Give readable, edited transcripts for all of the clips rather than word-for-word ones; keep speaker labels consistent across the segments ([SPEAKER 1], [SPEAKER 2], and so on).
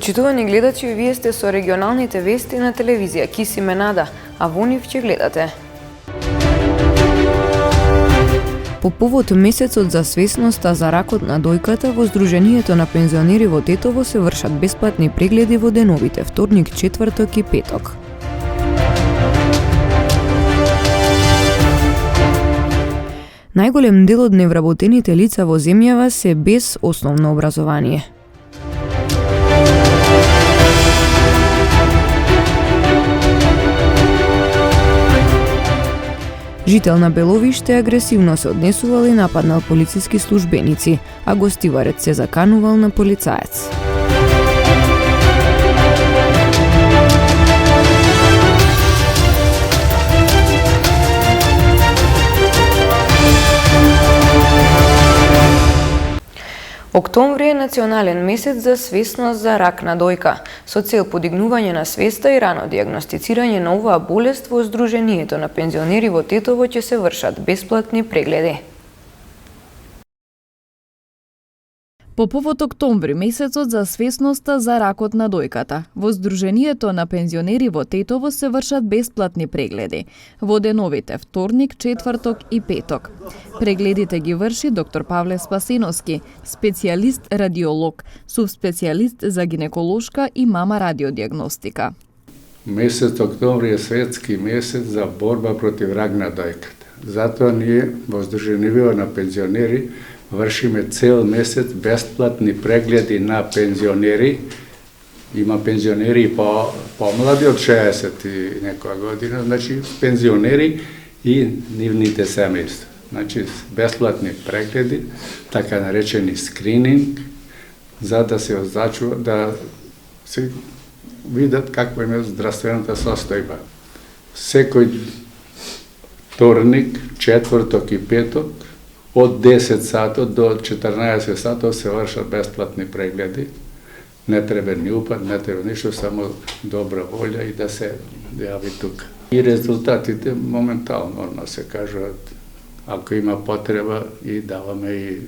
[SPEAKER 1] Почитувани гледачи, вие сте со регионалните вести на телевизија Киси Менада, а во нив ќе гледате. По повод месецот за свесноста за ракот на дојката, во Сдруженијето на пензионери во Тетово се вршат бесплатни прегледи во деновите вторник, четврток и петок. Најголем дел од невработените лица во земјава се без основно образование. Жител на Беловиште агресивно се однесувал и нападнал полициски службеници, а гостиварец се заканувал на полицаец. Октомври е национален месец за свесност за рак на дојка. Со цел подигнување на свеста и рано диагностицирање на оваа болест, во Сдруженијето на пензионери во Тетово ќе се вршат бесплатни прегледи.
[SPEAKER 2] По повод октомври, месецот за свесноста за ракот на дојката, во Сдруженијето на пензионери во Тетово се вршат бесплатни прегледи во деновите вторник, четврток и петок. Прегледите ги врши доктор Павле Спасеновски, специјалист радиолог, субспецијалист за гинеколошка и мама радиодиагностика.
[SPEAKER 3] Месец октомври е светски месец за борба против рак на дојката. Затоа ние во Сдруженијето на пензионери вршиме цел месец бесплатни прегледи на пензионери. Има пензионери и помлади од 60 и некоја година, значи пензионери и нивните семејства. Значи бесплатни прегледи, така наречени скрининг, за да се означува да се видат каква е здравствената состојба. Секој вторник, четврток и петок од 10 сатот до 14 сатот се вршат бесплатни прегледи. Не треба ни упад, не треба ништо, само добра волја и да се јави тука. И резултатите моментално се кажуваат. Ако има потреба и даваме и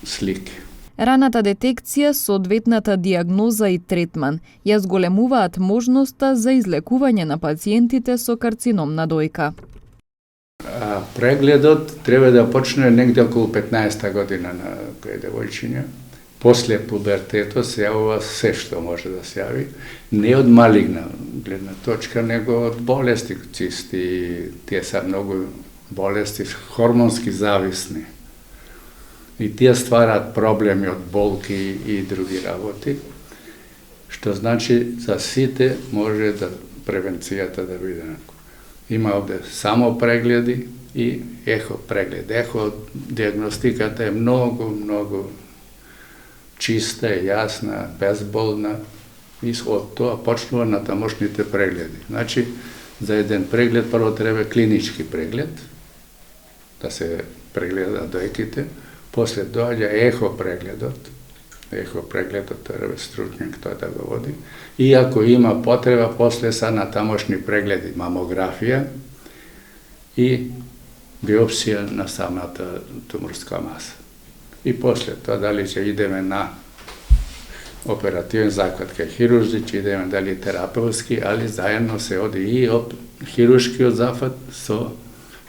[SPEAKER 3] слики.
[SPEAKER 2] Раната детекција, соодветната диагноза и третман ја зголемуваат можноста за излекување на пациентите со карцином на дојка.
[SPEAKER 3] Прегледот треба да почне негде околу 15-та година на кој девојчиња. После пубертетот се јавува се што може да се јави, не од малигна гледна точка, него од болести, цисти, тие се многу болести хормонски зависни. И тие ствараат проблеми од болки и други работи, што значи за сите може да превенцијата да биде некоја. Има овде само прегледи и ехо преглед. Ехо диагностиката е многу чиста, јасна, безболна и од тоа почнува на тамошните прегледи. Значи, за еден преглед прво треба клинички преглед, да се прегледа дојките, после доаѓа ехо прегледот. Ехо прегледот треба стручњак тоа да го води. И ако има потреба, после са на тамошни прегледи мамографија и биопсија на самата туморска маса. И после тоа дали ќе идеме на оперативен захват кај хирурзи, ќе идеме дали терапевски, али заедно се оди и хируршкиот захват со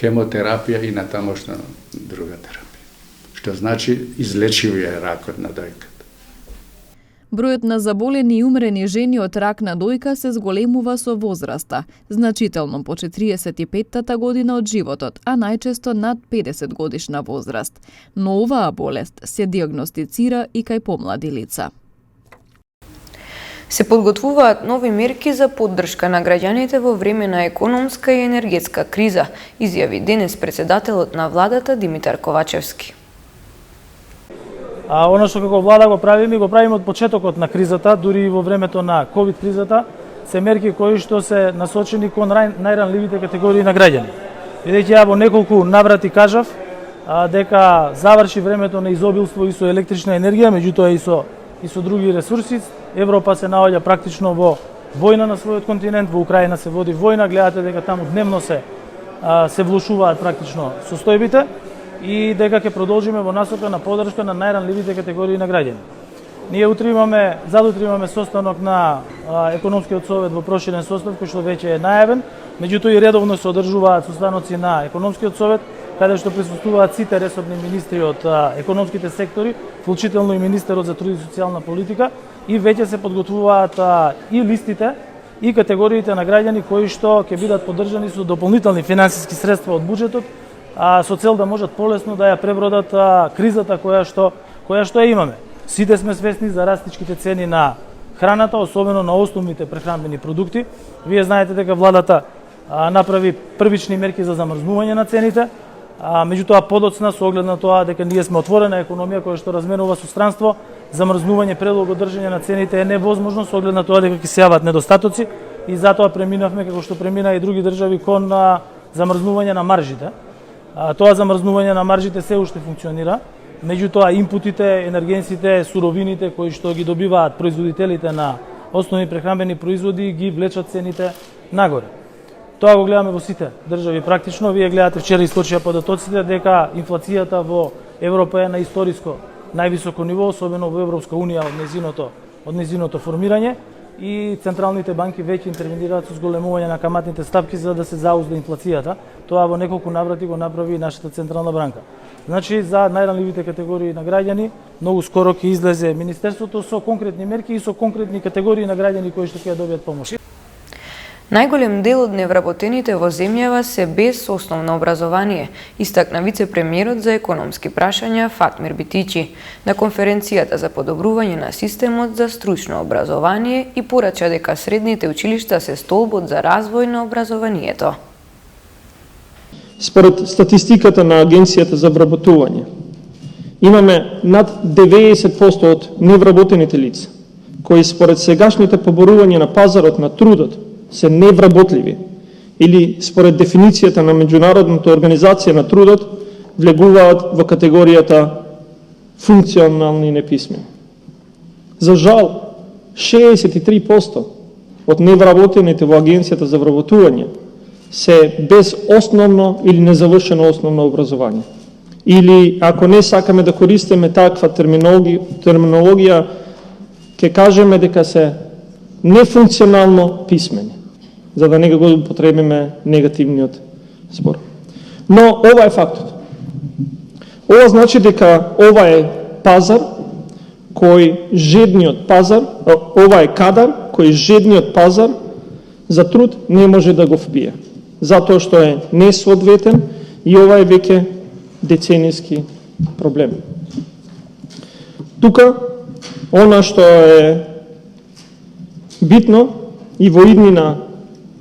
[SPEAKER 3] хемотерапија и на тамошна друга терапија. Што значи излечивија ракот на дојката.
[SPEAKER 2] Бројот на заболени и умрени жени од рак на дојка се зголемува со возраста, значително по 45-та година од животот, а најчесто над 50 годишна возраст. Но оваа болест се диагностицира и кај помлади лица.
[SPEAKER 1] Се подготвуваат нови мерки за поддршка на граѓаните во време на економска и енергетска криза, изјави денес претседателот на владата Димитар Ковачевски.
[SPEAKER 4] Оно што како влада го правиме од почетокот на кризата, дури и во времето на ковид кризата, се мерки кои што се насочени кон најранливите категории на граѓани. Бидејќи ја во неколку наврати кажав дека заврши времето на изобилство и со електрична енергија, меѓутоа и со други ресурси. Европа се наоѓа практично во војна на својот континент, во Украина се води војна, гледате дека таму дневно се влошуваат практично состојбите и дека ќе продолжиме во насока на поддршка на најранливите категории на граѓани. Ние задутре имаме состанок на економскиот совет во проширен состав, кој што веќе е најавен, меѓутоа и редовно се одржуваат состаноци на економскиот совет, каде што присуствуваат сите ресорни министри од економските сектори, вклучително и министерот за труд и социјална политика, и веќе се подготвуваат и листите и категориите на граѓани кои што ќе бидат поддржани со дополнителни финансиски средства од буџетот, со цел да можат полесно да ја пребродат кризата која што ја имаме. Сите сме свесни за растичките цени на храната, особено на основните прехранбени продукти. Вие знаете дека владата направи првични мерки за замрзнување на цените, меѓутоа подоцна со оглед на тоа дека ние сме отворена економија која што разменува со странство, замрзнување предолго држење на цените е невозможно со оглед на тоа дека ќе се јават недостатоци и затоа преминавме како што премина и други држави кон замрзнување на маржите. Тоа замрзнување на маржите се уште функционира. Меѓутоа, инпутите, енергенсите, суровините кои што ги добиваат производителите на основни прехранбени производи ги влечат цените нагоре. Тоа го гледаме во сите држави практично. Вие гледате вчера искочија податоците дека инфлацијата во Европа е на историско највисоко ниво, особено во Европска унија од незиното формирање, и централните банки веќе интервенираат со зголемување на каматните стапки за да се заузда инфлацијата. Тоа во неколку наврати го направи и нашата централна банка. Значи, за најранливите категории на граѓани, многу скоро ќе излезе Министерството со конкретни мерки и со конкретни категории на граѓани кои што ќе добијат помош.
[SPEAKER 1] Најголем дел од невработените во земјава се без основно образование, истакна вице-премиерот за економски прашања Фатмир Битичи на конференцијата за подобрување на системот за стручно образование и порача дека средните училишта се столбот за развој на образованието.
[SPEAKER 5] Според статистиката на Агенцијата за вработување, имаме над 90% од невработените лица, кои според сегашните поборувања на пазарот на трудот се невработливи или според дефиницијата на Меѓународната организација на трудот влегуваат во категоријата функционални неписмени. За жал, 63% од невработените во Агенцијата за вработување се без основно или незавршено основно образование. Или, ако не сакаме да користиме таква терминологија, ќе кажеме дека се нефункционално писмени, за да не го употребиме негативниот збор. Но ова е фактот. Ова значи дека ова е пазар кој жедниот пазар, ова е кадар кој жедниот пазар за труд не може да го впие, затоа што е несоодветен и ова е веќе деценијски проблем. Тука, она што е битно и во иднина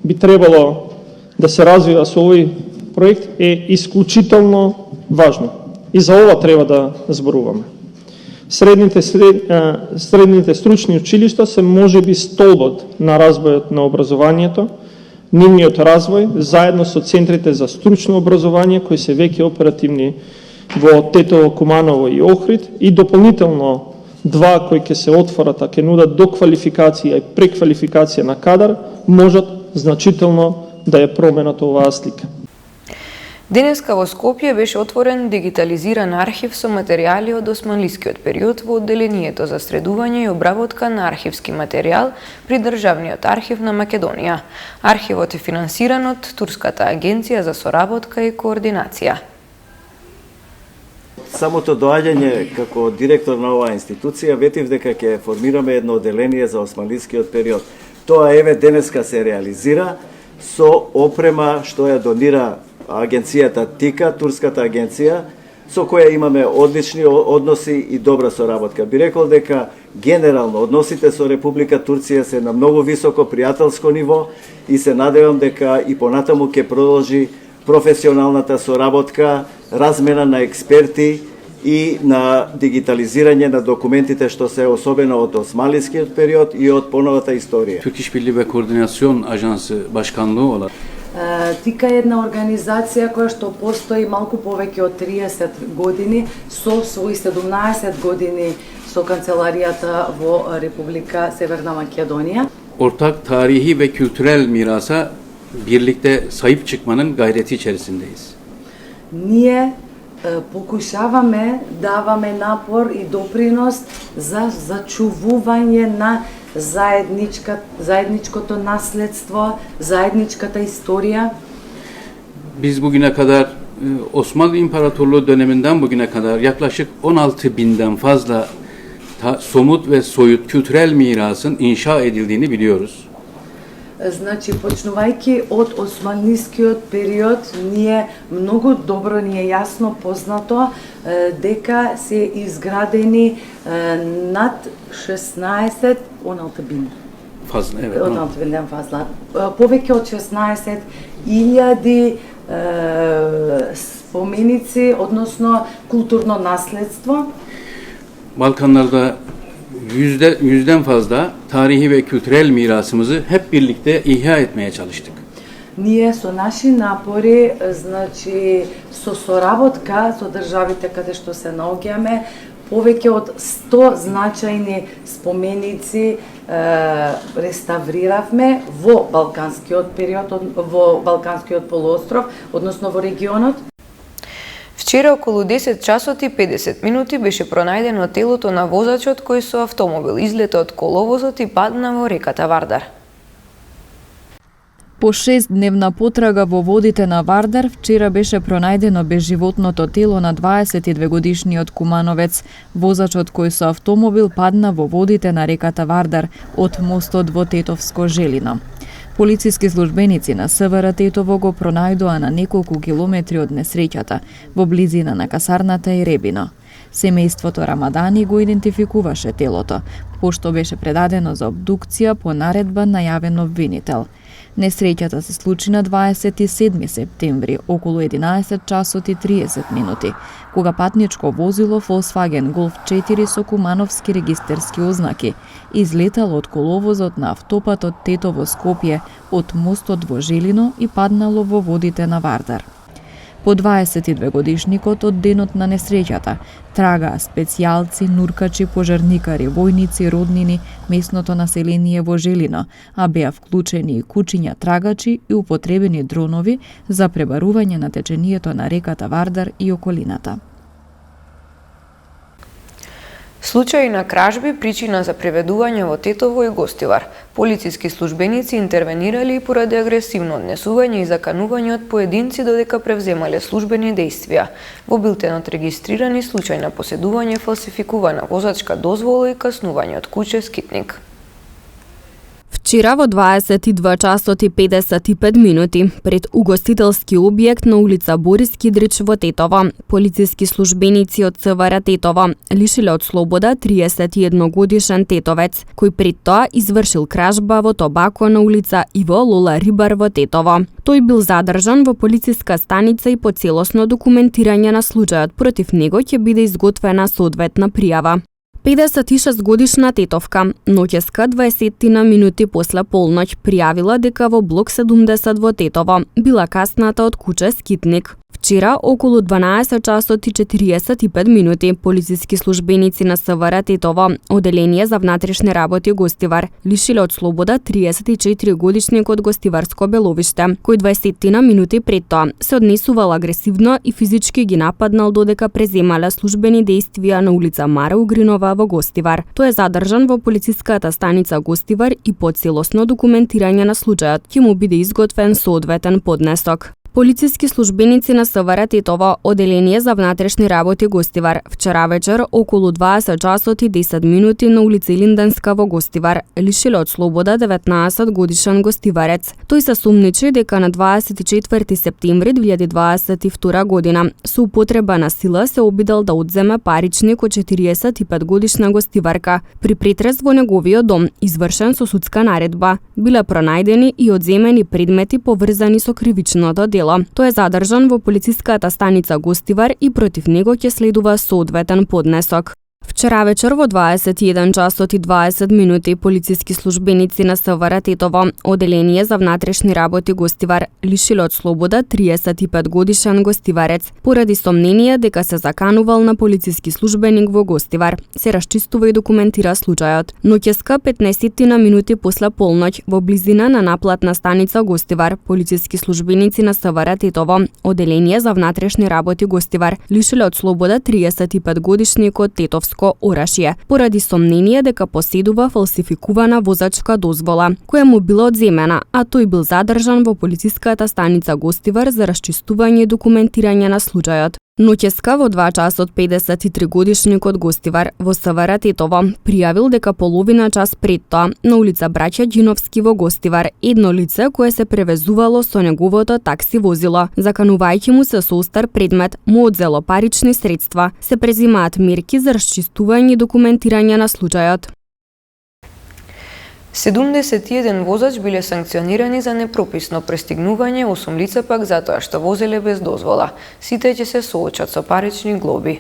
[SPEAKER 5] би требало да се развива со овој проект е исклучително важно. И за ова треба да зборуваме. Средните стручни училишта се можеби столбот на развојот на образованието, нивниот развој, заедно со центрите за стручно образование, кои се веќе оперативни во Тетово, Куманово и Охрид, и дополнително два кои ќе се отворат, а ќе нудат доквалификација и преквалификација на кадар, можат значително да ја променат оваа слика.
[SPEAKER 1] Денеска во Скопје беше отворен дигитализиран архив со материјали од османлискиот период во одделението за средување и обработка на архивски материјал при Државниот архив на Македонија. Архивот е финансиран од Турската агенција за соработка и координација.
[SPEAKER 6] Самото доаѓање како директор на оваа институција ветив дека ќе формираме едно одделение за османлискиот период. Тоа еве денеска се реализира со опрема што ја донира агенцијата ТИКА, турската агенција, со која имаме одлични односи и добра соработка. Би рекол дека генерално односите со Република Турција се на многу високо пријателско ниво и се надевам дека и понатаму ќе продолжи професионалната соработка, размена на експерти и на дигитализирање на документите што се особено од османлискиот период и од поновата историја.
[SPEAKER 7] Türk İşbirliği ve Koordinasyon Ajansı Başkanlığı olarak
[SPEAKER 8] ТИКА е една организација која што постои малку повеќе од 30 години, со своји 17 години со канцеларијата во Република Северна Македонија.
[SPEAKER 7] ortak tarihi ve kültürel mirasa birlikte sahip çıkmanın gayreti içerisindeyiz.
[SPEAKER 8] Ние покушаваме, даваме напор и допринос за зачувување на zajedničkото nasljedstvo, zajedničkата istorija.
[SPEAKER 7] Biz bugüne kadar Osmanlı İmparatorluğu döneminden bugüne kadar yaklaşık 16 binden fazla somut ve soyut kültürel mirasın inşa edildiğini biliyoruz.
[SPEAKER 8] Значи, почнувајќи од османлискиот период, многу добро ни е јасно познато дека се изградени над 16
[SPEAKER 7] Fazla, evet.
[SPEAKER 8] фазла. Повеќе од 16.000 споменици, односно културно наследство.
[SPEAKER 7] Balkanlarda yüzden fazla tarihi ve kültürel mirasımızı hep birlikte ihya etmeye çalıştık.
[SPEAKER 8] Ние со наши напори, значи со соработка со државите каде што се наоѓаме, повеќе од 100 значајни споменици реставриравме во балканскиот период, во балканскиот полуостров, односно во регионот.
[SPEAKER 1] Вчера околу 10 часот и 50 минути беше пронајдено телото на возачот кој со автомобил излета од коловозот и падна во реката Вардар.
[SPEAKER 2] По 6-дневна потрага во водите на Вардар, вчера беше пронајдено безживотното тело на 22-годишниот кумановец. Возачот кој со автомобил падна во водите на реката Вардар од мостот во Тетовско Желино. Полициски службеници на СВР Тетово го пронајдоа на неколку километри од несреќата, во близина на касарната и Ребино. Семејството Рамадани го идентификуваше телото, пошто беше предадено за обдукција по наредба најавен обвинител. Несреќата се случи на 27 септември, околу 11 часот и 30 минути, кога патничко возило Volkswagen Golf 4 со кумановски регистерски ознаки излетало од коловозот на автопатот Тетово-Скопје од мостот во Желино и паднало во водите на Вардар. По 22-годишникот од денот на несреќата трагаа специјалци, нуркачи, пожарникари, војници, роднини, местното население во Желино, а беа вклучени и кучиња трагачи и употребени дронови за пребарување на течението на реката Вардар и околината.
[SPEAKER 1] Случаи на кражби причина за приведување во Тетово и Гостивар. Полициски службеници интервенирали поради агресивно однесување и заканување од поединци додека превземале службени дејствија. Во билтенот регистрирани случај на поседување фалсификувана возачка дозвола и каснување од куче скитник.
[SPEAKER 9] Вчера во 22 часот и 55 минути пред угостителски објект на улица Борис Кидрич во Тетово, полициски службеници од СВР Тетово лишиле од слобода 31 годишен тетовец, кој пред тоа извршил кражба во Тобако на улица Иво Лола Рибар во Тетово. Тој бил задржан во полициска станица и по целосно документирање на случајот против него ќе биде изготвена соодветна пријава. 56 годишна тетовка, ноќеска 20 минути после полноќ пријавила дека во блок 70 во Тетово била касната од куче скитник. Вчера, околу 12 часот и 45 минути, полициски службеници на СВР Тетово, Оделение за внатрешни работи Гостивар, лишиле од слобода 34 годишник од Гостиварско Беловиште, кој 20 минути пред тоа се однесувал агресивно и физички ги нападнал додека преземале службени дејствија на улица Мара Угринова во Гостивар. Тој е задржан во полициската станица Гостивар и по целосно документирање на случајот ќе му биде изготвен соодветен поднесок. Полициски службеници на СВР Тетово, Оделение за внатрешни работи Гостивар, вчера вечер околу 20 часот и 10 минути на улица Илинденска во Гостивар лишиле од слобода 19 годишен гостиварец. Тој се сумничи дека на 24 септември 2022 година со употреба на сила се обидел да одземе паричник од 45 годишна гостиварка. При претрес во неговиот дом, извршен со судска наредба, биле пронајдени и одземени предмети поврзани со кривичното дело. Тој е задржан во полициската станица Гостивар и против него ќе следува соодветен поднесок. Вчера вечер во 21 часот и 20 минути полициски службеници на СВР Тетово, Оделение за внатрешни работи Гостивар, лишиле од слобода 35 годишен гостиварец, поради сомнение дека се заканувал на полициски службеник во Гостивар. Се расчистува и документира случајот. Ноќеска 15 минути после полноќ во близина на наплатна станица Гостивар, полициски службеници на СВР Тетово, Оделение за внатрешни работи Гостивар, лишиле од слобода 35 годишникот Тетовско орашје, поради сомнение дека поседува фалсификувана возачка дозвола, која му била одземена, а тој бил задржан во полициската станица Гостивар за расчистување и документирање на случајот. Ноќеска во 2 часот 53 годишникот Гостивар во СВР Тетово пријавил дека половина час пред тоа на улица Браќа Ѓиновски во Гостивар едно лице кое се превезувало со неговото такси возило, заканувајќи му се со остар предмет, му одзело парични средства. Се презимаат мерки за расчистување и документирање на случајот.
[SPEAKER 1] 71 возач биле санкционирани за непрописно пристигнување, 8 лица пак затоа што возеле без дозвола. Сите ќе се соочат со парични глоби.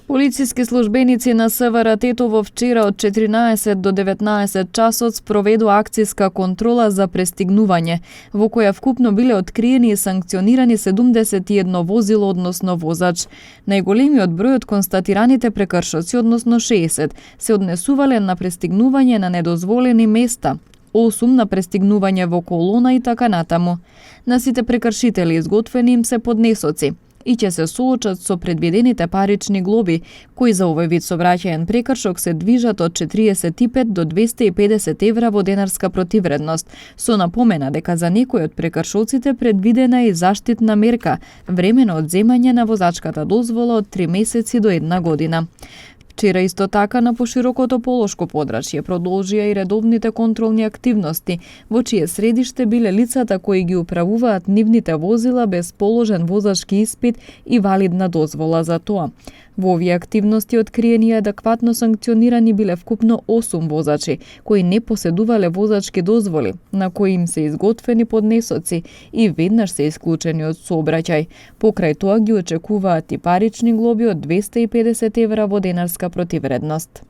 [SPEAKER 2] Полициски службеници на СВР Тетово вчера од 14 до 19 часот спроведу акцијска контрола за пристигнување, во која вкупно биле откриени и санкционирани 71 возило, односно возач. Најголемиот број од констатираните прекршоци, односно 60, се однесувале на пристигнување на недозволени места, 8 на пристигнување во колона и така натаму. На сите прекршители изготвени им се поднесоци и ќе се соочат со предвидените парични глоби, кои за овој вид сообраќаен прекршок се движат од 45 до 250 евра во денарска противредност, со напомена дека за некој од прекршоците предвидена е заштитна мерка, времено одземање на возачката дозвола од 3 месеци до 1 година. Вчера исто така на поширокото полошко подрачје продолжија и редовните контролни активности, во чие средиште биле лицата кои ги управуваат нивните возила без положен возачки испит и валидна дозвола за тоа. Во овие активности откриени и адекватно санкционирани биле вкупно 8 возачи, кои не поседувале возачки дозволи, на кои им се изготвени поднесоци и веднаш се исклучени од сообраќај. Покрај тоа ги очекуваат и парични глоби од 250 евра во денарска противредност.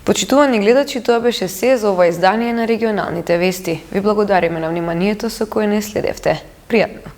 [SPEAKER 1] Почитувани гледачи, тоа беше се за ова издание на регионалните вести. Ви благодариме на вниманието со кое не следевте. Пријатно!